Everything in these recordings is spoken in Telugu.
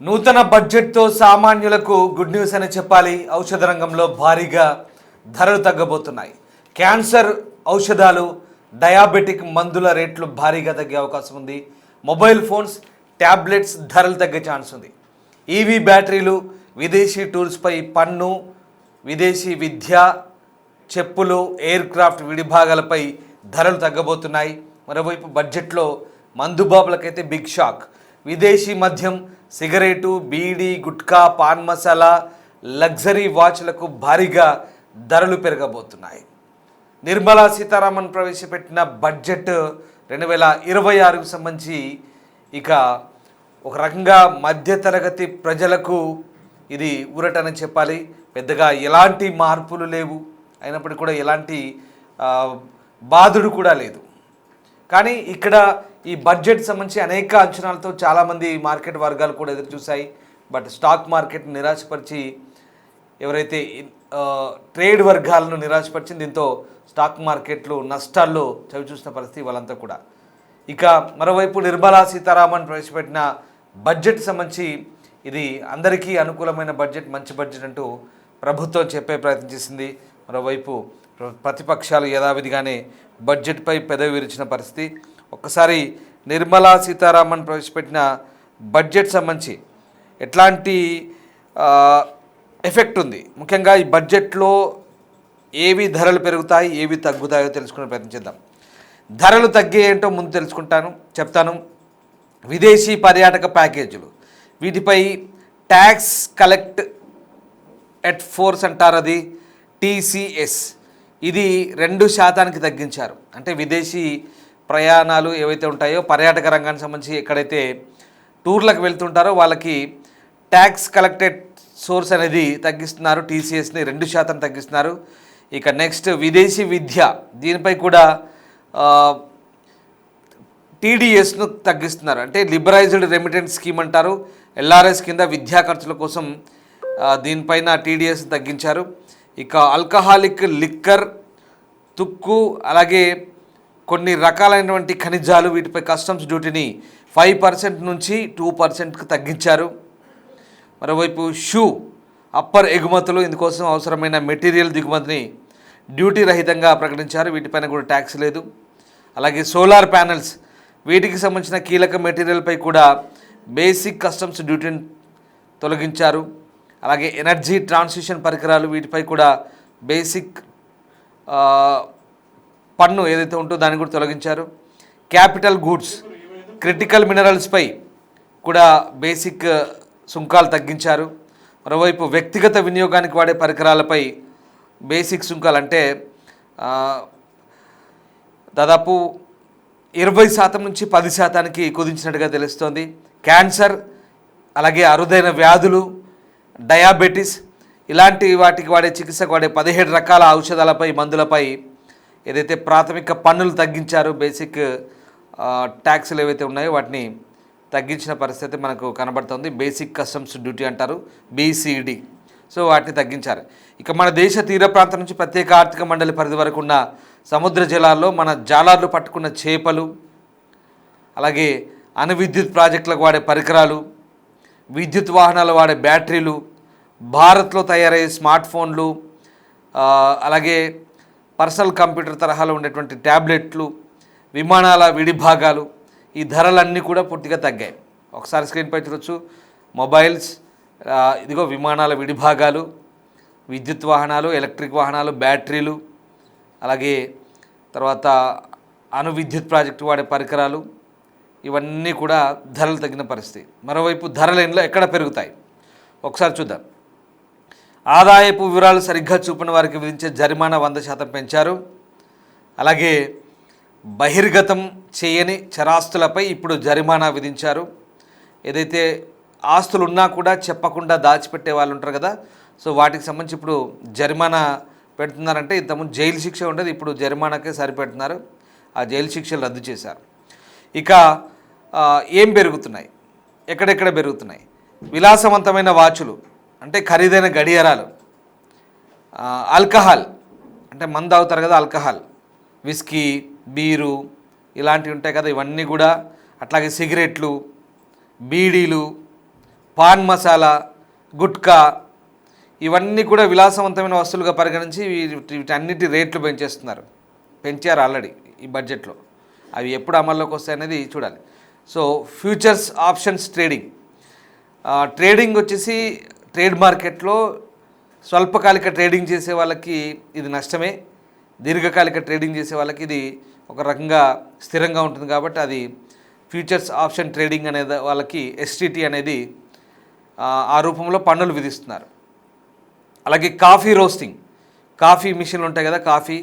నూతన బడ్జెట్తో సామాన్యులకు గుడ్ న్యూస్ అని చెప్పాలి. ఔషధ రంగంలో భారీగా ధరలు తగ్గబోతున్నాయి. క్యాన్సర్ ఔషధాలు, డయాబెటిక్ మందుల రేట్లు భారీగా తగ్గే అవకాశం ఉంది. మొబైల్ ఫోన్స్, ట్యాబ్లెట్స్ ధరలు తగ్గే ఛాన్స్ ఉంది. ఈవీ బ్యాటరీలు, విదేశీ టూల్స్పై పన్ను, విదేశీ విద్య, చెప్పులు, ఎయిర్ క్రాఫ్ట్ విడిభాగాలపై ధరలు తగ్గబోతున్నాయి. మరోవైపు బడ్జెట్లో మందుబాబులకైతే బిగ్ షాక్. విదేశీ మద్యం, సిగరెటు, బీడీ, గుట్కా, పాన్ మసాలా, లగ్జరీ వాచ్లకు భారీగా ధరలు పెరగబోతున్నాయి. నిర్మలా సీతారామన్ ప్రవేశపెట్టిన బడ్జెట్ 2026కు సంబంధించి ఇక ఒక రకంగా మధ్యతరగతి ప్రజలకు ఇది ఊరటని చెప్పాలి. పెద్దగా ఎలాంటి మార్పులు లేవు, అయినప్పటికీ కూడా ఎలాంటి బాధుడు కూడా లేదు. కానీ ఇక్కడ ఈ బడ్జెట్ సంబంధించి అనేక అంచనాలతో చాలామంది మార్కెట్ వర్గాలు కూడా ఎదురు చూశాయి. బట్ స్టాక్ మార్కెట్ నిరాశపరిచి, ఎవరైతే ట్రేడ్ వర్గాలను నిరాశపరిచింది, దీంతో స్టాక్ మార్కెట్లు నష్టాల్లో చవి చూసిన పరిస్థితి వాళ్ళంతా కూడా. ఇక మరోవైపు నిర్మలా సీతారామన్ ప్రవేశపెట్టిన బడ్జెట్ సంబంధించి ఇది అందరికీ అనుకూలమైన బడ్జెట్, మంచి బడ్జెట్ అంటూ ప్రభుత్వం చెప్పే ప్రయత్నం చేసింది. మరోవైపు ప్రతిపక్షాలు యథావిధిగానే బడ్జెట్పై పెదవి విరిచిన పరిస్థితి. ఒక్కసారి నిర్మలా సీతారామన్ ప్రవేశపెట్టిన బడ్జెట్ సంబంధించి ఎట్లాంటి ఎఫెక్ట్ ఉంది, ముఖ్యంగా ఈ బడ్జెట్లో ఏవి ధరలు పెరుగుతాయి, ఏవి తగ్గుతాయో తెలుసుకునే ప్రయత్నం చేద్దాం. ధరలు తగ్గే ఏంటో ముందు చెప్తాను. విదేశీ పర్యాటక ప్యాకేజీలు, వీటిపై ట్యాక్స్ కలెక్ట్ ఎట్ ఫోర్స్ అంటారు, అది TCS. ఇది 2% తగ్గించారు. అంటే విదేశీ ప్రయాణాలు ఏవైతే ఉంటాయో, పర్యాటక రంగానికి సంబంధించి ఎక్కడైతే టూర్లకు వెళ్తుంటారో వాళ్ళకి ట్యాక్స్ కలెక్టెడ్ సోర్స్ అనేది తగ్గిస్తున్నారు. TCSని 2% తగ్గిస్తున్నారు. ఇక నెక్స్ట్ విదేశీ విద్య, దీనిపై కూడా TDSను తగ్గిస్తున్నారు. అంటే లిబరైజ్డ్ రెమిటెన్స్ స్కీమ్ అంటారు. LRS కింద విద్యా ఖర్చుల కోసం దీనిపైన TDS తగ్గించారు. ఇక ఆల్కహాలిక్ లిక్కర్, తుక్కు, అలాగే కొన్ని రకాలైనటువంటి ఖనిజాలు, వీటిపై కస్టమ్స్ డ్యూటీని 5% నుంచి 2%కు తగ్గించారు. మరోవైపు షూ అప్పర్ ఎగుమతులు, ఇందుకోసం అవసరమైన మెటీరియల్ దిగుమతిని డ్యూటీ రహితంగా ప్రకటించారు. వీటిపైన కూడా ట్యాక్స్ లేదు. అలాగే సోలార్ ప్యానెల్స్, వీటికి సంబంధించిన కీలక మెటీరియల్పై కూడా బేసిక్ కస్టమ్స్ డ్యూటీని తొలగించారు. అలాగే ఎనర్జీ ట్రాన్సిషన్ పరికరాలు, వీటిపై కూడా బేసిక్ పన్ను ఏదైతే ఉంటుందో దాన్ని కూడా తొలగించారు. క్యాపిటల్ గూడ్స్, క్రిటికల్ మినరల్స్పై కూడా బేసిక్ సుంకాలు తగ్గించారు. మరోవైపు వ్యక్తిగత వినియోగానికి వాడే పరికరాలపై బేసిక్ సుంకాలు అంటే దాదాపు 20% నుంచి 10%కి కుదించినట్టుగా తెలుస్తోంది. క్యాన్సర్, అలాగే అరుదైన వ్యాధులు, డయాబెటీస్, ఇలాంటి వాటికి వాడే చికిత్సకు వాడే 17 రకాల ఔషధాలపై, మందులపై ఏదైతే ప్రాథమిక పన్నులు తగ్గించారో, బేసిక్ ట్యాక్స్లు ఏవైతే ఉన్నాయో వాటిని తగ్గించిన పరిస్థితి మనకు కనబడుతుంది. బేసిక్ కస్టమ్స్ డ్యూటీ అంటారు, BCD. సో వాటిని తగ్గించారు. ఇక మన దేశ తీర ప్రాంతం నుంచి ప్రత్యేక ఆర్థిక మండలి పరిధి వరకు ఉన్న సముద్ర జలాల్లో మన జాలర్లు పట్టుకున్న చేపలు, అలాగే అణు విద్యుత్ ప్రాజెక్టులకు వాడే పరికరాలు, విద్యుత్ వాహనాలు వాడే బ్యాటరీలు, భారత్లో తయారయ్యే స్మార్ట్ ఫోన్లు, అలాగే పర్సనల్ కంప్యూటర్ తరహాలో ఉండేటువంటి ట్యాబ్లెట్లు, విమానాల విడిభాగాలు, ఈ ధరలన్నీ కూడా పూర్తిగా తగ్గాయి. ఒకసారి స్క్రీన్పై చూడొచ్చు. మొబైల్స్, ఇదిగో విమానాల విడిభాగాలు, విద్యుత్ వాహనాలు, ఎలక్ట్రిక్ వాహనాలు, బ్యాటరీలు, అలాగే తర్వాత అణు విద్యుత్ ప్రాజెక్టు వాడే పరికరాలు, ఇవన్నీ కూడా ధరలు తగ్గిన పరిస్థితి. మరోవైపు ధరలు ఎక్కడ పెరుగుతాయి ఒకసారి చూద్దాం. ఆదాయపు వివరాలు సరిగ్గా చూపిన వారికి విధించే జరిమానా 100% పెంచారు. అలాగే బహిర్గతం చేయని చరాస్తులపై ఇప్పుడు జరిమానా విధించారు. ఏదైతే ఆస్తులు ఉన్నా కూడా చెప్పకుండా దాచిపెట్టే వాళ్ళు ఉంటారు కదా, సో వాటికి సంబంధించి ఇప్పుడు జరిమానా పెడుతున్నారంటే ఇంతకుముందు జైలు శిక్ష ఉండేది, ఇప్పుడు జరిమానాకే సరిపెడుతున్నారు. ఆ జైలు శిక్షలు రద్దు చేశారు. ఇక ఏం పెరుగుతున్నాయి, ఎక్కడెక్కడ పెరుగుతున్నాయి? విలాసవంతమైన వాచులు, అంటే ఖరీదైన గడియారాలు, ఆల్కహాల్, అంటే మందు తాగుతారు కదా, ఆల్కహాల్, విస్కీ, బీరు ఇలాంటివి ఉంటాయి కదా, ఇవన్నీ కూడా. అట్లాగే సిగరెట్లు, బీడీలు, పాన్ మసాలా, గుట్కా ఇవన్నీ కూడా విలాసవంతమైన వస్తువులుగా పరిగణించి వీటన్నిటి రేట్లు పెంచారు ఆల్రెడీ ఈ బడ్జెట్లో. అవి ఎప్పుడు అమల్లోకి వస్తాయనేది చూడాలి. సో ఫ్యూచర్స్ ఆప్షన్స్ ట్రేడింగ్ వచ్చేసి ట్రేడ్ మార్కెట్లో స్వల్పకాలిక ట్రేడింగ్ చేసే వాళ్ళకి ఇది నష్టమే, దీర్ఘకాలిక ట్రేడింగ్ చేసే వాళ్ళకి ఇది ఒక రకంగా స్థిరంగా ఉంటుంది. కాబట్టి అది ఫ్యూచర్స్ ఆప్షన్ ట్రేడింగ్ అనేది వాళ్ళకి ఎస్టీటీ అనేది ఆ రూపంలో పన్నులు విధిస్తున్నారు. అలాగే కాఫీ రోస్టింగ్, కాఫీ మిషన్లు ఉంటాయి కదా, కాఫీ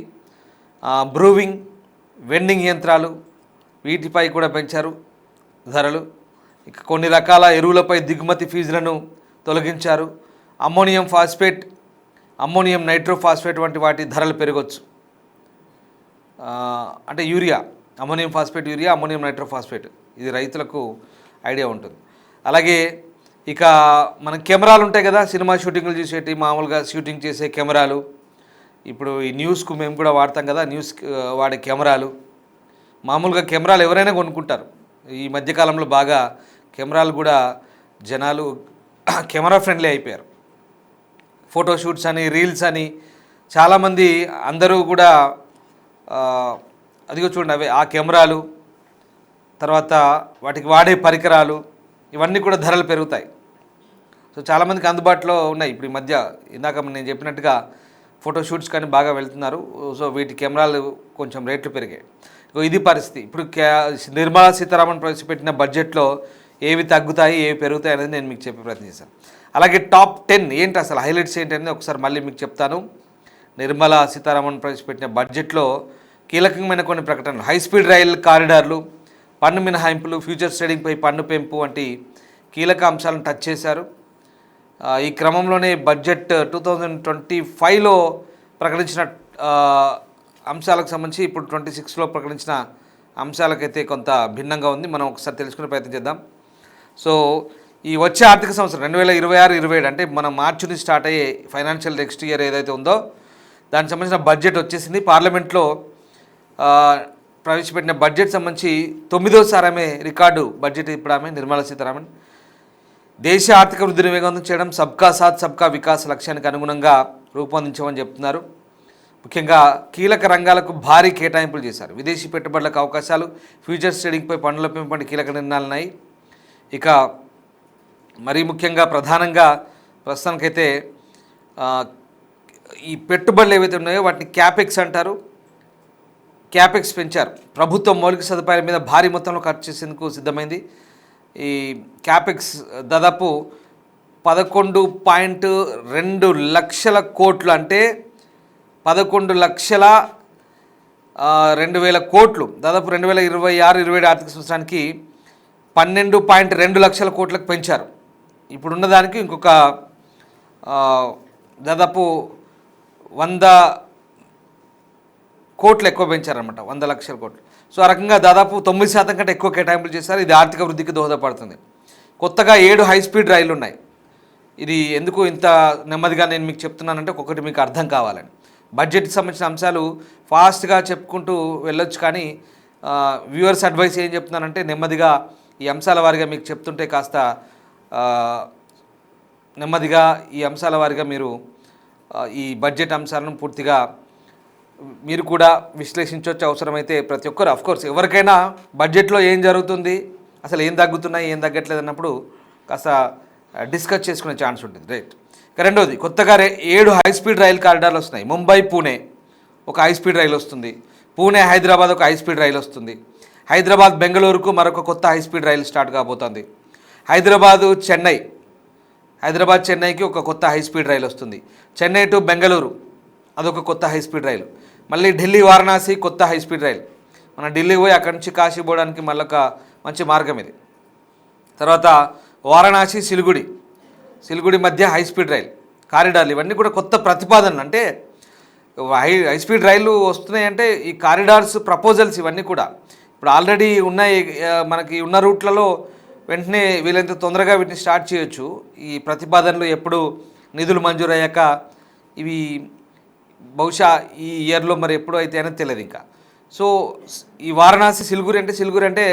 బ్రూవింగ్, వెండింగ్ యంత్రాలు, వీటిపై కూడా పెంచారు ధరలు. ఇక కొన్ని రకాల ఎరువులపై దిగుమతి ఫీజులను తొలగించారు. అమ్మోనియం ఫాస్ఫేట్, అమ్మోనియం నైట్రోఫాస్ఫేట్ వంటి వాటి ధరలు పెరగవచ్చు. అంటే urea, ammonium phosphate urea, ammonium nitrophosphate, ఇది రైతులకు ఐడియా ఉంటుంది. అలాగే ఇక మన కెమెరాలు ఉంటాయి కదా, సినిమా షూటింగ్లు చూసేటి మామూలుగా షూటింగ్ చేసే కెమెరాలు, ఇప్పుడు ఈ న్యూస్కు మేము కూడా వాడతాం కదా, న్యూస్ వాడే కెమెరాలు, మామూలుగా కెమెరాలు ఎవరైనా కొనుక్కుంటారు. ఈ మధ్యకాలంలో బాగా కెమెరాలు కూడా జనాలు కెమెరా ఫ్రెండ్లీ అయిపోయారు. ఫోటోషూట్స్ అని, రీల్స్ అని చాలామంది అందరూ కూడా అదిగో చూడండి అవే ఆ కెమెరాలు, తర్వాత వాటికి వాడే పరికరాలు, ఇవన్నీ కూడా ధరలు పెరుగుతాయి. సో చాలామందికి అందుబాటులో ఉన్నాయి. ఇప్పుడు ఈ మధ్య ఇందాక నేను చెప్పినట్టుగా ఫోటోషూట్స్ కానీ బాగా వెళ్తున్నారు. సో వీటి కెమెరాలు కొంచెం రేట్లు పెరిగాయి. ఇది పరిస్థితి. ఇప్పుడు నిర్మలా సీతారామన్ ప్రవేశపెట్టిన బడ్జెట్లో ఏవి తగ్గుతాయి, ఏవి పెరుగుతాయి అనేది నేను మీకు చెప్పే ప్రయత్నం చేశాను. అలాగే టాప్ 10 ఏంటి, అసలు హైలైట్స్ ఏంటి అనేది ఒకసారి మళ్ళీ మీకు చెప్తాను. నిర్మలా సీతారామన్ ప్రవేశపెట్టిన బడ్జెట్లో కీలకమైన కొన్ని ప్రకటనలు: హైస్పీడ్ రైల్ కారిడార్లు, పన్ను మినహాయింపులు, ఫ్యూచర్స్ ట్రేడింగ్పై పన్ను పెంపు వంటి కీలక అంశాలను టచ్ చేశారు. ఈ క్రమంలోనే బడ్జెట్ 2025లో ప్రకటించిన అంశాలకు సంబంధించి ఇప్పుడు 26లో ప్రకటించిన అంశాలకైతే కొంత భిన్నంగా ఉంది. మనం ఒకసారి తెలుసుకునే ప్రయత్నం చేద్దాం. సో ఈ వచ్చే ఆర్థిక సంవత్సరం 2026-27 అంటే మన మార్చి నుంచి స్టార్ట్ అయ్యే ఫైనాన్షియల్ నెక్స్ట్ ఇయర్ ఏదైతే ఉందో దానికి సంబంధించిన బడ్జెట్ వచ్చేసింది. పార్లమెంట్లో ప్రవేశపెట్టిన బడ్జెట్ సంబంధించి 9వసారి ఆమె రికార్డు బడ్జెట్ ఇప్పుడు ఆమె నిర్మలా సీతారామన్. దేశ ఆర్థిక వృద్ధిని వేగవంతం చేయడం, సబ్కా సాత్ సబ్కా వికాస్ లక్ష్యానికి అనుగుణంగా రూపొందించమని చెప్తున్నారు. ముఖ్యంగా కీలక రంగాలకు భారీ కేటాయింపులు చేశారు. విదేశీ పెట్టుబడులకు అవకాశాలు, ఫ్యూచర్స్ ట్రేడింగ్పై పన్నుల పెంపు వంటి కీలక నిర్ణయాలు ఉన్నాయి. ఇక మరీ ముఖ్యంగా ప్రధానంగా ప్రస్తుతానికైతే ఈ పెట్టుబడులు ఏవైతే ఉన్నాయో వాటిని క్యాపెక్స్ అంటారు. క్యాపెక్స్ పెంచారు. ప్రభుత్వం మౌలిక సదుపాయాల మీద భారీ మొత్తంలో ఖర్చు చేసేందుకు సిద్ధమైంది. ఈ క్యాపెక్స్ దాదాపు 11.2 లక్షల కోట్లు, అంటే 11,02,000 కోట్లు, దాదాపు 2026-27 ఆర్థిక సంవత్సరానికి 12.2 లక్షల కోట్లకు పెంచారు. ఇప్పుడున్న దానికి ఇంకొక దాదాపు 100 కోట్లు ఎక్కువ పెంచారనమాట, 100 లక్షల కోట్లు. సో ఆ రకంగా దాదాపు 9% కంటే ఎక్కువ కేటాయింపులు చేశారు. ఇది ఆర్థిక వృద్ధికి దోహదపడుతుంది. కొత్తగా 7 హైస్పీడ్ రైళ్లు ఉన్నాయి. ఇది ఎందుకు ఇంత నెమ్మదిగా నేను మీకు చెప్తున్నానంటే ఒక్కొక్కటి మీకు అర్థం కావాలని. బడ్జెట్కి సంబంధించిన అంశాలు ఫాస్ట్గా చెప్పుకుంటూ వెళ్ళొచ్చు, కానీ వ్యూవర్స్ అడ్వైస్ ఏం చెప్తున్నానంటే నెమ్మదిగా ఈ అంశాల వారిగా మీకు చెప్తుంటే కాస్త నెమ్మదిగా ఈ అంశాల వారిగా మీరు ఈ బడ్జెట్ అంశాలను పూర్తిగా మీరు కూడా విశ్లేషించవచ్చు. అవసరమైతే ప్రతి ఒక్కరు, అఫ్కోర్స్ ఎవరికైనా బడ్జెట్లో ఏం జరుగుతుంది, అసలు ఏం తగ్గుతున్నాయి ఏం తగ్గట్లేదు అన్నప్పుడు కాస్త డిస్కస్ చేసుకునే ఛాన్స్ ఉంటుంది, రైట్. ఇక రెండోది, కొత్తగా 7 హైస్పీడ్ రైల్ కారిడార్లు వస్తున్నాయి. ముంబై పూణే ఒక హైస్పీడ్ రైలు వస్తుంది, పూణే హైదరాబాద్ ఒక హైస్పీడ్ రైలు వస్తుంది, హైదరాబాద్ బెంగళూరుకు మరొక కొత్త హైస్పీడ్ రైలు స్టార్ట్ కాబోతోంది, హైదరాబాద్ చెన్నైకి ఒక కొత్త హైస్పీడ్ రైలు వస్తుంది, చెన్నై టు బెంగళూరు అదొక కొత్త హైస్పీడ్ రైలు, మళ్ళీ ఢిల్లీ వారణాసి కొత్త హైస్పీడ్ రైలు, మన ఢిల్లీ పోయి అక్కడి నుంచి కాశీ పోవడానికి మళ్ళీ ఒక మంచి మార్గం ఇది. తర్వాత వారణాసి సిలిగుడి మధ్య హైస్పీడ్ రైలు కారిడార్లు, ఇవన్నీ కూడా కొత్త ప్రతిపాదనలు. అంటే హైస్పీడ్ రైళ్ళు వస్తున్నాయంటే ఈ కారిడార్స్ ప్రపోజల్స్ ఇవన్నీ కూడా ఇప్పుడు ఆల్రెడీ ఉన్నాయి. మనకి ఉన్న రూట్లలో వెంటనే వీలైనంత తొందరగా వీటిని స్టార్ట్ చేయొచ్చు. ఈ ప్రతిపాదనలు ఎప్పుడు నిధులు మంజూరు అయ్యాక ఇవి బహుశా ఈ ఇయర్లో మరి ఎప్పుడు అయితే అనేది తెలియదు ఇంకా. సో ఈ వారణాసి సిలిగురి అంటే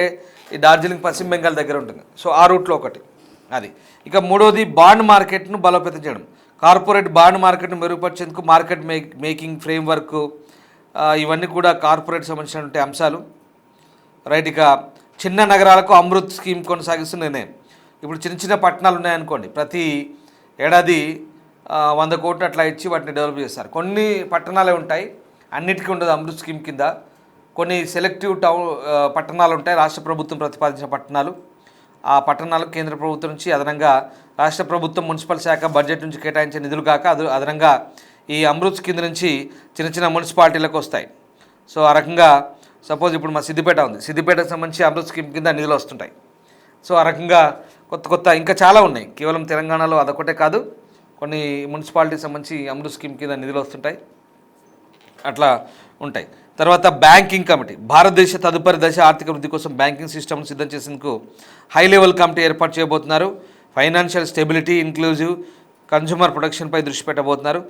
ఈ డార్జిలింగ్ పశ్చిమ బెంగాల్ దగ్గర ఉంటుంది. సో ఆ రూట్లో ఒకటి. అది. ఇక మూడోది బాండ్ మార్కెట్ను బలోపేతం చేయడం. కార్పొరేట్ బాండ్ మార్కెట్ను మెరుగుపరిచేందుకు మార్కెట్ మేకింగ్ ఫ్రేమ్వర్క్, ఇవన్నీ కూడా కార్పొరేట్ సంబంధించినటువంటి అంశాలు. రైట్. ఇక చిన్న నగరాలకు అమృత్ స్కీమ్ కొనసాగిస్తున్న నిర్ణయం. ఇప్పుడు చిన్న చిన్న పట్టణాలు ఉన్నాయనుకోండి, ప్రతి ఏడాది 100 కోట్లు అట్లా ఇచ్చి వాటిని డెవలప్ చేస్తారు. కొన్ని పట్టణాలే ఉంటాయి, అన్నిటికీ ఉండదు అమృత్ స్కీమ్ కింద. కొన్ని సెలెక్టివ్ పట్టణాలు ఉంటాయి, రాష్ట్ర ప్రభుత్వం ప్రతిపాదించిన పట్టణాలు. ఆ పట్టణాలకు కేంద్ర ప్రభుత్వం నుంచి అదనంగా రాష్ట్ర ప్రభుత్వం మున్సిపల్ శాఖ బడ్జెట్ నుంచి కేటాయించే నిధులు కాక అదనంగా ఈ అమృత్ కింద నుంచి చిన్న చిన్న మున్సిపాలిటీలకు వస్తాయి. సో ఆ రకంగా సపోజ్ ఇప్పుడు మా సిద్దిపేట ఉంది, సిద్దిపేటకు సంబంధించి అమృత్ స్కీమ్ కింద నిధులు వస్తుంటాయి. సో ఆ రకంగా కొత్త ఇంకా చాలా ఉన్నాయి. కేవలం తెలంగాణలో అదొకటే కాదు, కొన్ని మున్సిపాలిటీకి సంబంధించి అమృత్ స్కీమ్ కింద నిధులు వస్తుంటాయి, అట్లా ఉంటాయి. తర్వాత బ్యాంకింగ్ కమిటీ. భారతదేశ తదుపరి దశ ఆర్థిక వృద్ధి కోసం బ్యాంకింగ్ సిస్టమ్ను సిద్ధం చేసేందుకు హై లెవెల్ కమిటీ ఏర్పాటు చేయబోతున్నారు. ఫైనాన్షియల్ స్టెబిలిటీ, ఇంక్లూజివ్ కన్జ్యూమర్ ప్రొటెక్షన్పై దృష్టి పెట్టబోతున్నారు.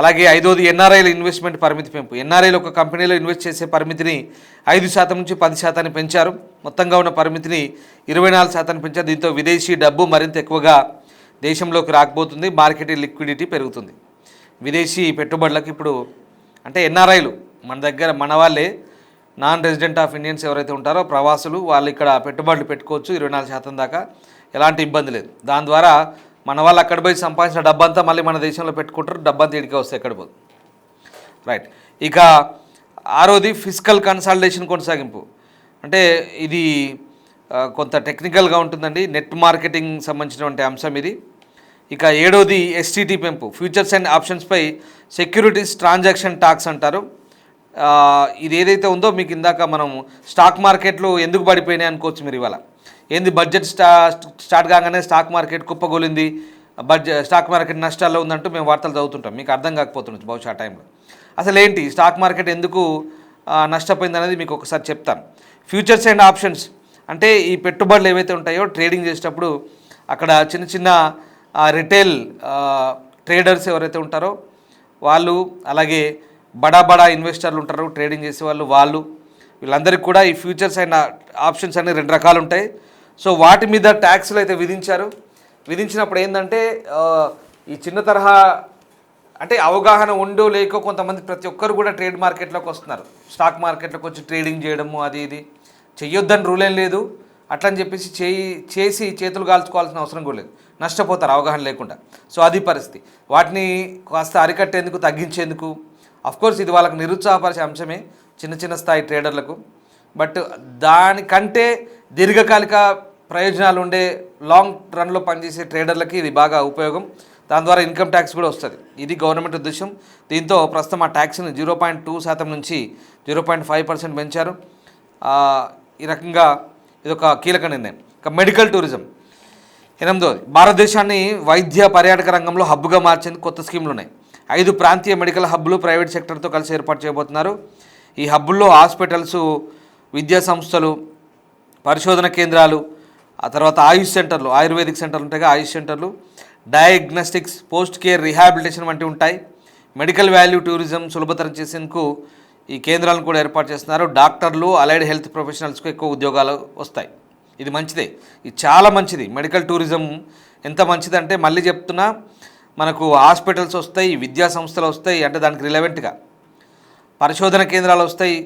అలాగే 5వది ఎన్ఆర్ఐల ఇన్వెస్ట్మెంట్ పరిమితి పెంపు. ఎన్ఆర్ఐలు ఒక కంపెనీలో ఇన్వెస్ట్ చేసే పరిమితిని 5% నుంచి 10% పెంచారు. మొత్తంగా ఉన్న పరిమితిని 24% పెంచారు. దీంతో విదేశీ డబ్బు మరింత ఎక్కువగా దేశంలోకి రాకపోతుంది, మార్కెట్ లిక్విడిటీ పెరుగుతుంది. విదేశీ పెట్టుబడులకు ఇప్పుడు అంటే ఎన్ఆర్ఐలు మన దగ్గర మన వాళ్ళే, నాన్ రెసిడెంట్ ఆఫ్ ఇండియన్స్ ఎవరైతే ఉంటారో ప్రవాసులు, వాళ్ళు ఇక్కడ పెట్టుబడులు పెట్టుకోవచ్చు 24% దాకా, ఎలాంటి ఇబ్బంది లేదు. దాని ద్వారా మన వాళ్ళు అక్కడ పోయి సంపాదించిన డబ్బంతా మళ్ళీ మన దేశంలో పెట్టుకుంటారు, డబ్బంతా ఇడికే వస్తాయి ఎక్కడ పోదు. రైట్. ఇక 6వది ఫిజికల్ కన్సాలిడేషన్ కొనసాగింపు. అంటే ఇది కొంత టెక్నికల్గా ఉంటుందండి, నెట్ మార్కెటింగ్ సంబంధించినటువంటి అంశం ఇది. ఇక 7వది ఎస్టీటీ పెంపు. ఫ్యూచర్స్ అండ్ ఆప్షన్స్పై సెక్యూరిటీస్ ట్రాన్సాక్షన్ టాక్స్ అంటారు. ఇది ఏదైతే ఉందో మీకు ఇందాక మనం స్టాక్ మార్కెట్లు ఎందుకు పడిపోయినాయి అనుకోవచ్చు మీరు ఇవాళ. ఏంది బడ్జెట్ స్టార్ట్ కాగానే స్టాక్ మార్కెట్ కుప్పగోలింది, స్టాక్ మార్కెట్ నష్టాల్లో ఉందంటూ మేము వార్తలు చదువుతుంటాం, మీకు అర్థం కాకపోతుండొచ్చు బహుశా ఆ టైంలో. అసలు ఏంటి స్టాక్ మార్కెట్ ఎందుకు నష్టపోయింది అనేది మీకు ఒకసారి చెప్తాను. ఫ్యూచర్స్ అండ్ ఆప్షన్స్ అంటే ఈ పెట్టుబడులు ఏవైతే ఉంటాయో ట్రేడింగ్ చేసేటప్పుడు అక్కడ చిన్న చిన్న రిటైల్ ట్రేడర్స్ ఎవరైతే ఉంటారో వాళ్ళు, అలాగే బడా ఇన్వెస్టర్లు ఉంటారు ట్రేడింగ్ చేసేవాళ్ళు, వీళ్ళందరికీ కూడా ఈ ఫ్యూచర్స్ అండ్ ఆప్షన్స్ అనే 2 రకాలు ఉంటాయి. సో వాటి మీద ట్యాక్స్లు అయితే విధించారు. విధించినప్పుడు ఏంటంటే ఈ చిన్న తరహా అంటే అవగాహన ఉండో లేకో కొంతమంది ప్రతి ఒక్కరు కూడా ట్రేడ్ మార్కెట్లోకి వస్తున్నారు, స్టాక్ మార్కెట్లోకి వచ్చి ట్రేడింగ్ చేయడము అది ఇది చెయ్యొద్దని రూల్ ఏం లేదు. అట్లని చెప్పేసి చేసి చేతులు కాల్చుకోవాల్సిన అవసరం కూడా లేదు, నష్టపోతారు అవగాహన లేకుండా. సో అది పరిస్థితి. వాటిని కాస్త అరికట్టేందుకు, తగ్గించేందుకు, అఫ్కోర్స్ ఇది వాళ్ళకి నిరుత్సాహపరిచే అంశమే చిన్న స్థాయి ట్రేడర్లకు. బట్ దానికంటే దీర్ఘకాలిక ప్రయోజనాలు ఉండే లాంగ్ రన్లో పనిచేసే ట్రేడర్లకి ఇది బాగా ఉపయోగం. దాని ద్వారా ఇన్కమ్ ట్యాక్స్ కూడా వస్తుంది. ఇది గవర్నమెంట్ ఉద్దేశం. దీంతో ప్రస్తుతం ఆ ట్యాక్స్ని 0.2% నుంచి 0.5% పెంచారు. ఈ రకంగా ఇదొక కీలక నిర్ణయం. ఇక మెడికల్ టూరిజం 8వది. భారతదేశాన్ని వైద్య పర్యాటక రంగంలో హబ్గా మార్చేందుకు కొత్త స్కీములు ఉన్నాయి. 5 ప్రాంతీయ మెడికల్ హబ్బులు ప్రైవేట్ సెక్టర్తో కలిసి ఏర్పాటు చేయబోతున్నారు. ఈ హబ్బుల్లో హాస్పిటల్స్, విద్యా సంస్థలు, పరిశోధన కేంద్రాలు, ఆ తర్వాత ఆయుష్ సెంటర్లు, ఆయుర్వేదిక్ సెంటర్లు ఉంటాయి, ఆయుష్ సెంటర్లు, డయాగ్నోస్టిక్స్, పోస్ట్ కేర్, రిహాబిలిటేషన్ వంటివి ఉంటాయి. మెడికల్ వాల్యూ టూరిజం సులభతరం చేసేందుకు ఈ కేంద్రాలను కూడా ఏర్పాటు చేస్తున్నారు. డాక్టర్లు, అలైడ్ హెల్త్ ప్రొఫెషనల్స్కు ఎక్కువ ఉద్యోగాలు వస్తాయి. ఇది మంచిదే, ఇది చాలా మంచిది. మెడికల్ టూరిజం ఎంత మంచిదంటే మళ్ళీ చెప్తున్నా, మనకు హాస్పిటల్స్ వస్తాయి, విద్యా సంస్థలు వస్తాయి, అంటే దానికి రిలవెంట్గా పరిశోధన కేంద్రాలు వస్తాయి,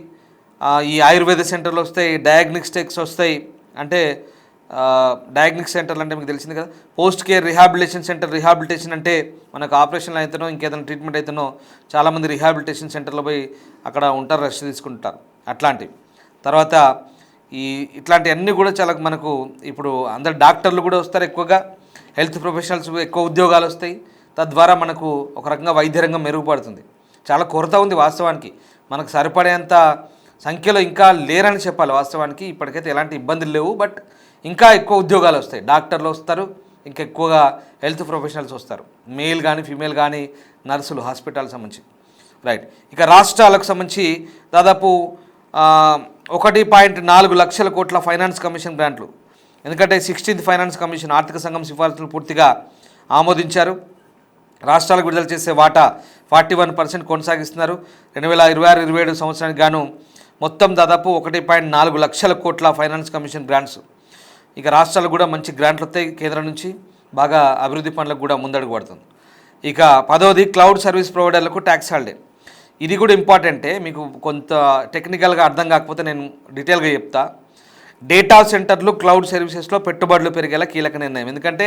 ఈ ఆయుర్వేద సెంటర్లు వస్తాయి, డయాగ్నోస్టిక్స్ వస్తాయి. అంటే డయాగ్నిక్ సెంటర్లు అంటే మీకు తెలిసింది కదా. Post care, rehabilitation centre. Rehabilitation అంటే మనకు ఆపరేషన్లు అయితేనో ఇంకేదైనా ట్రీట్మెంట్ అయితేనో చాలామంది రిహాబిలిటేషన్ సెంటర్లో పోయి అక్కడ ఉంటారు, రెస్ట్ తీసుకుంటారు, అట్లాంటివి. తర్వాత ఇట్లాంటివన్నీ కూడా చాలా మనకు ఇప్పుడు అందరు డాక్టర్లు కూడా వస్తారు ఎక్కువగా, హెల్త్ ప్రొఫెషనల్స్ ఎక్కువ ఉద్యోగాలు వస్తాయి. తద్వారా మనకు ఒక రకంగా వైద్య రంగం మెరుగుపడుతుంది. చాలా కొరత ఉంది వాస్తవానికి, మనకు సరిపడేంత సంఖ్యలో ఇంకా లేరని చెప్పాలి వాస్తవానికి. ఇప్పటికైతే ఎలాంటి ఇబ్బందులు లేవు, బట్ ఇంకా ఎక్కువ ఉద్యోగాలు వస్తాయి. డాక్టర్లు వస్తారు, ఇంకా ఎక్కువగా హెల్త్ ప్రొఫెషనల్స్ వస్తారు, మేల్ కానీ ఫీమేల్ కానీ, నర్సులు, హాస్పిటల్ సంబంధించి. రైట్. ఇక రాష్ట్రాలకు సంబంధించి దాదాపు 1.4 లక్షల కోట్ల ఫైనాన్స్ కమిషన్ గ్రాంట్లు. ఎందుకంటే 16th ఫైనాన్స్ కమిషన్ ఆర్థిక సంఘం సిఫార్సులు పూర్తిగా ఆమోదించారు. రాష్ట్రాలకు విడుదల చేసే వాటా 41% కొనసాగిస్తున్నారు. 2026-27 సంవత్సరానికి గాను మొత్తం దాదాపు 1.4 లక్షల కోట్ల ఫైనాన్స్ కమిషన్ గ్రాంట్స్ ఇక రాష్ట్రాలకు కూడా మంచి గ్రాంట్లు వస్తాయి కేంద్రం నుంచి, బాగా అభివృద్ధి పనులకు కూడా ముందడుగు పడుతుంది. ఇక 10వది క్లౌడ్ సర్వీస్ ప్రొవైడర్లకు ట్యాక్స్ హాలిడే. ఇది కూడా ఇంపార్టెంటే, మీకు కొంత టెక్నికల్గా అర్థం కాకపోతే నేను డీటెయిల్గా చెప్తా. డేటా సెంటర్లు క్లౌడ్ సర్వీసెస్లో పెట్టుబడులు పెరిగేలా కీలక నిర్ణయం. ఎందుకంటే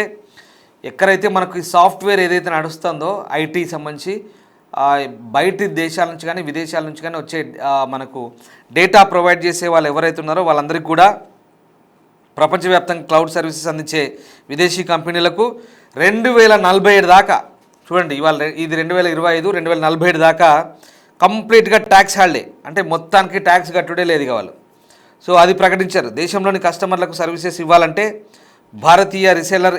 ఎక్కడైతే మనకు ఈ సాఫ్ట్వేర్ ఏదైతే నడుస్తుందో ఐటీ సంబంధించి బయటి దేశాల నుంచి కానీ విదేశాల నుంచి కానీ వచ్చే మనకు డేటా ప్రొవైడ్ చేసే వాళ్ళు ఎవరైతే ఉన్నారో వాళ్ళందరికీ కూడా ప్రపంచవ్యాప్తంగా క్లౌడ్ సర్వీసెస్ అందించే విదేశీ కంపెనీలకు 2047 దాకా, చూడండి ఇవాళ ఇది 2025, 2047 దాకా కంప్లీట్గా ట్యాక్స్ హాలిడే, అంటే మొత్తానికి ట్యాక్స్ కట్టుడే లేదు కావాలి. సో అది ప్రకటించారు. దేశంలోని కస్టమర్లకు సర్వీసెస్ ఇవ్వాలంటే భారతీయ రీసెల్లర్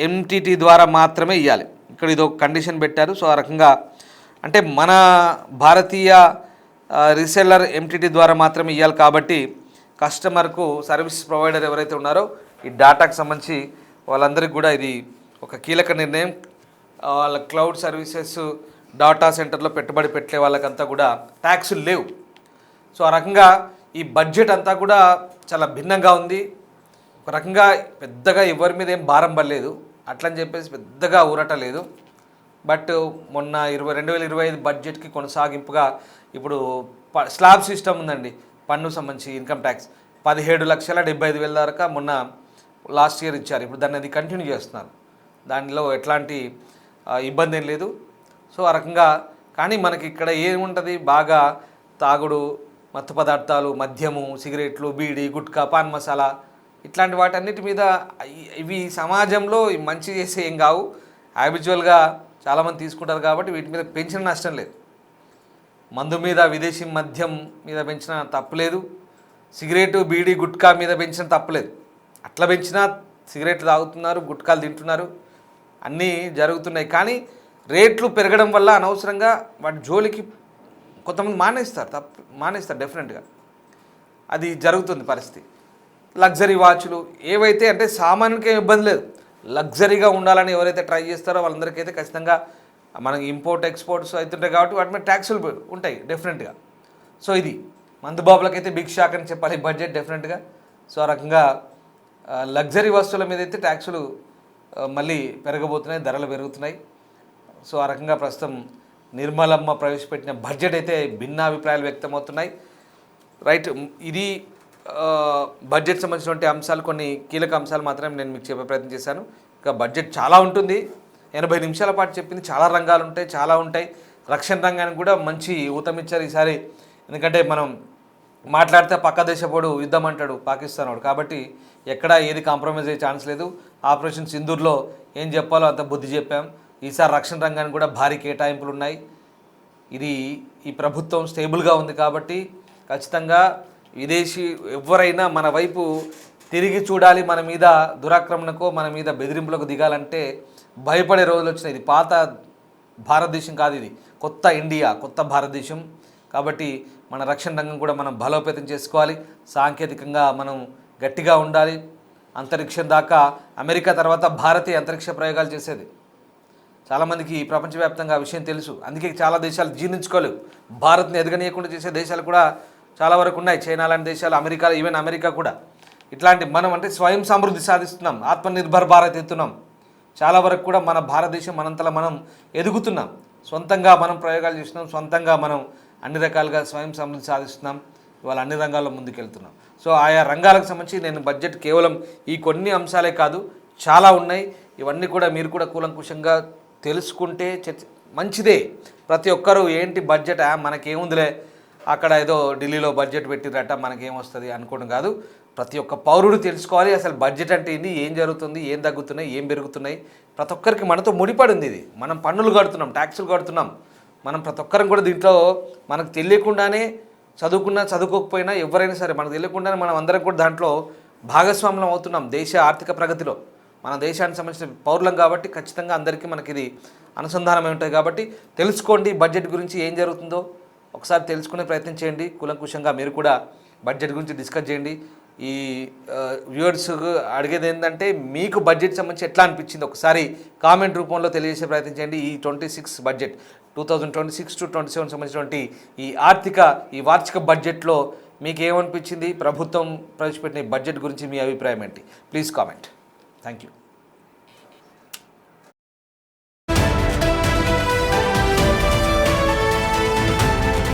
ఎంటిటీ ద్వారా మాత్రమే ఇవ్వాలి. ఇక్కడ ఇది ఒక కండిషన్ పెట్టారు. సో ఆ రకంగా అంటే మన భారతీయ రీసెల్లర్ ఎంటిటీ ద్వారా మాత్రమే ఇవ్వాలి. కాబట్టి కస్టమర్కు సర్వీస్ ప్రొవైడర్ ఎవరైతే ఉన్నారో ఈ డేటాకు సంబంధించి వాళ్ళందరికీ కూడా ఇది ఒక కీలక నిర్ణయం. వాళ్ళ క్లౌడ్ సర్వీసెస్ డాటా సెంటర్లో పెట్టుబడి పెట్టే వాళ్ళకంతా కూడా ట్యాక్సులు లేవు. సో ఆ రకంగా ఈ బడ్జెట్ అంతా కూడా చాలా భిన్నంగా ఉంది. ఒక రకంగా పెద్దగా ఎవరి మీద ఏం భారం పడలేదు, అట్లని చెప్పేసి పెద్దగా ఊరట లేదు. బట్ మొన్న 2025 బడ్జెట్కి కొనసాగింపుగా ఇప్పుడు స్లాబ్ సిస్టమ్ ఉందండి, పన్ను సంబంధించి ఇన్కమ్ ట్యాక్స్ 17,75,000 దాకా మొన్న లాస్ట్ ఇయర్ ఇచ్చారు. ఇప్పుడు దాన్ని అది కంటిన్యూ చేస్తున్నారు. దానిలో ఎట్లాంటి ఇబ్బంది ఏం లేదు. సో ఆ రకంగా కానీ మనకి ఇక్కడ ఏముంటుంది, బాగా తాగుడు, మత్తు పదార్థాలు, మద్యము, సిగరెట్లు, బీడీ, గుట్కా, పాన్ మసాలా ఇట్లాంటి వాటన్నిటి మీద ఇవి సమాజంలో మంచి చేసే ఏం కావు, హ్యాబిచువల్గా చాలామంది తీసుకుంటారు కాబట్టి వీటి మీద పెంచిన నష్టం లేదు. మందు మీద, విదేశీ మద్యం మీద పెంచిన తప్పులేదు, సిగరెట్, బీడీ, గుట్కా మీద పెంచిన తప్పులేదు. అట్లా పెంచినా సిగరెట్లు తాగుతున్నారు, గుట్కాలు తింటున్నారు, అన్నీ జరుగుతున్నాయి. కానీ రేట్లు పెరగడం వల్ల అనవసరంగా వాటి జోలికి కొంతమంది మానేస్తారు డెఫినెట్గా, అది జరుగుతుంది పరిస్థితి. లగ్జరీ వాచ్లు ఏవైతే అంటే సామాన్యునికి ఏం ఇబ్బంది లేదు, లగ్జరీగా ఉండాలని ఎవరైతే ట్రై చేస్తారో వాళ్ళందరికైతే ఖచ్చితంగా మనకి ఇంపోర్ట్ ఎక్స్పోర్ట్స్ అవుతుంటాయి కాబట్టి వాటి మీద ట్యాక్సులు ఉంటాయి డెఫినెట్గా. సో ఇది మందుబాబులకైతే బిగ్ షాక్ అని చెప్పాలి బడ్జెట్ డెఫినెట్గా. సో ఆ రకంగా లగ్జరీ వస్తువుల మీద అయితే ట్యాక్సులు మళ్ళీ పెరగబోతున్నాయి, ధరలు పెరుగుతున్నాయి. సో ఆ రకంగా ప్రస్తుతం నిర్మలమ్మ ప్రవేశపెట్టిన బడ్జెట్ అయితే భిన్నాభిప్రాయాలు వ్యక్తమవుతున్నాయి. రైట్, ఇది బడ్జెట్ సంబంధించినటువంటి అంశాలు, కొన్ని కీలక అంశాలు మాత్రమే నేను మీకు చెప్పే ప్రయత్నం చేశాను. ఇంకా బడ్జెట్ చాలా ఉంటుంది, 80 నిమిషాల పాటు చెప్పింది. చాలా రంగాలు ఉంటాయి, చాలా ఉంటాయి. రక్షణ రంగానికి కూడా మంచి ఊతమిచ్చారు ఈసారి. ఎందుకంటే మనం మాట్లాడితే పక్క దేశపోడు యుద్ధం అంటాడు పాకిస్తాన్ వాడు, కాబట్టి ఎక్కడా ఏది కాంప్రమైజ్ అయ్యే ఛాన్స్ లేదు. ఆపరేషన్ సింధూర్లో ఏం చెప్పాలో అంత బుద్ధి చెప్పాం. ఈసారి రక్షణ రంగానికి కూడా భారీ కేటాయింపులు ఉన్నాయి. ఇది ఈ ప్రభుత్వం స్టేబుల్గా ఉంది కాబట్టి ఖచ్చితంగా విదేశీ ఎవరైనా మన వైపు తిరిగి చూడాలి, మన మీద దురాక్రమణకో మన మీద బెదిరింపులకు దిగాలంటే భయపడే రోజులు వచ్చినాయి. ఇది పాత భారతదేశం కాదు, ఇది కొత్త ఇండియా, కొత్త భారతదేశం. కాబట్టి మన రక్షణ రంగం కూడా మనం బలోపేతం చేసుకోవాలి, సాంకేతికంగా మనం గట్టిగా ఉండాలి. అంతరిక్షం దాకా అమెరికా తర్వాత భారతీయ అంతరిక్ష ప్రయోగాలు చేసేది. చాలామందికి ప్రపంచవ్యాప్తంగా విషయం తెలుసు, అందుకే చాలా దేశాలు జీర్ణించుకోలేవు. భారత్ని ఎదగనీయకుండా చేసే దేశాలు కూడా చాలా వరకు ఉన్నాయి, చైనా లాంటి దేశాలు, అమెరికా, ఈవెన్ అమెరికా కూడా. ఇట్లాంటి మనం అంటే స్వయం సమృద్ధి సాధిస్తున్నాం, ఆత్మనిర్భర్ భారత్ ఎత్తున్నాం. చాలా వరకు కూడా మన భారతదేశం మనంతలా మనం ఎదుగుతున్నాం, సొంతంగా మనం ప్రయోగాలు చేస్తున్నాం, సొంతంగా మనం అన్ని రకాలుగా స్వయం సమృద్ధి సాధిస్తున్నాం. ఇవాళ అన్ని రంగాల్లో ముందుకెళ్తున్నాం. సో ఆయా రంగాలకు సంబంధించి నేను బడ్జెట్ కేవలం ఈ కొన్ని అంశాలే కాదు, చాలా ఉన్నాయి. ఇవన్నీ కూడా మీరు కూడా కూలంకుషంగా తెలుసుకుంటే మంచిదే. ప్రతి ఒక్కరూ ఏంటి బడ్జెట్ మనకేముందిలే, అక్కడ ఏదో ఢిల్లీలో బడ్జెట్ పెట్టిరట మనకేమొస్తుంది అనుకోవడం కాదు. ప్రతి ఒక్క పౌరుడు తెలుసుకోవాలి అసలు బడ్జెట్ అంటే ఏంది, ఏం జరుగుతుంది, ఏం తగ్గుతున్నాయి, ఏం పెరుగుతున్నాయి. ప్రతి ఒక్కరికి మనతో ముడిపడింది ఇది. మనం పన్నులు కడుతున్నాం, ట్యాక్సులు కడుతున్నాం. మనం ప్రతి ఒక్కరం కూడా దీంట్లో మనకు తెలియకుండానే, చదువుకున్నా చదువుకోకపోయినా ఎవరైనా సరే మనకు తెలియకుండానే మనం అందరం కూడా దాంట్లో భాగస్వామ్యం అవుతున్నాం దేశ ఆర్థిక ప్రగతిలో. మన దేశానికి సంబంధించిన పౌరులం కాబట్టి ఖచ్చితంగా అందరికీ మనకి ఇది అనుసంధానమై ఉంటుంది. కాబట్టి తెలుసుకోండి బడ్జెట్ గురించి ఏం జరుగుతుందో ఒకసారి తెలుసుకునే ప్రయత్నం చేయండి. కూలంకుషంగా మీరు కూడా బడ్జెట్ గురించి డిస్కస్ చేయండి. ఈ వ్యూవర్స్ అడిగేది ఏంటంటే మీకు బడ్జెట్ సంబంధించి ఎట్లా అనిపించింది ఒకసారి కామెంట్ రూపంలో తెలియజేసే ప్రయత్నం చేయండి. ఈ 26 బడ్జెట్ 2026 to 27 సంబంధించినటువంటి ఈ వార్షిక బడ్జెట్లో మీకు ఏమనిపించింది? ప్రభుత్వం ప్రవేశపెట్టిన ఈ బడ్జెట్ గురించి మీ అభిప్రాయం ఏంటి? Please comment. Thank you.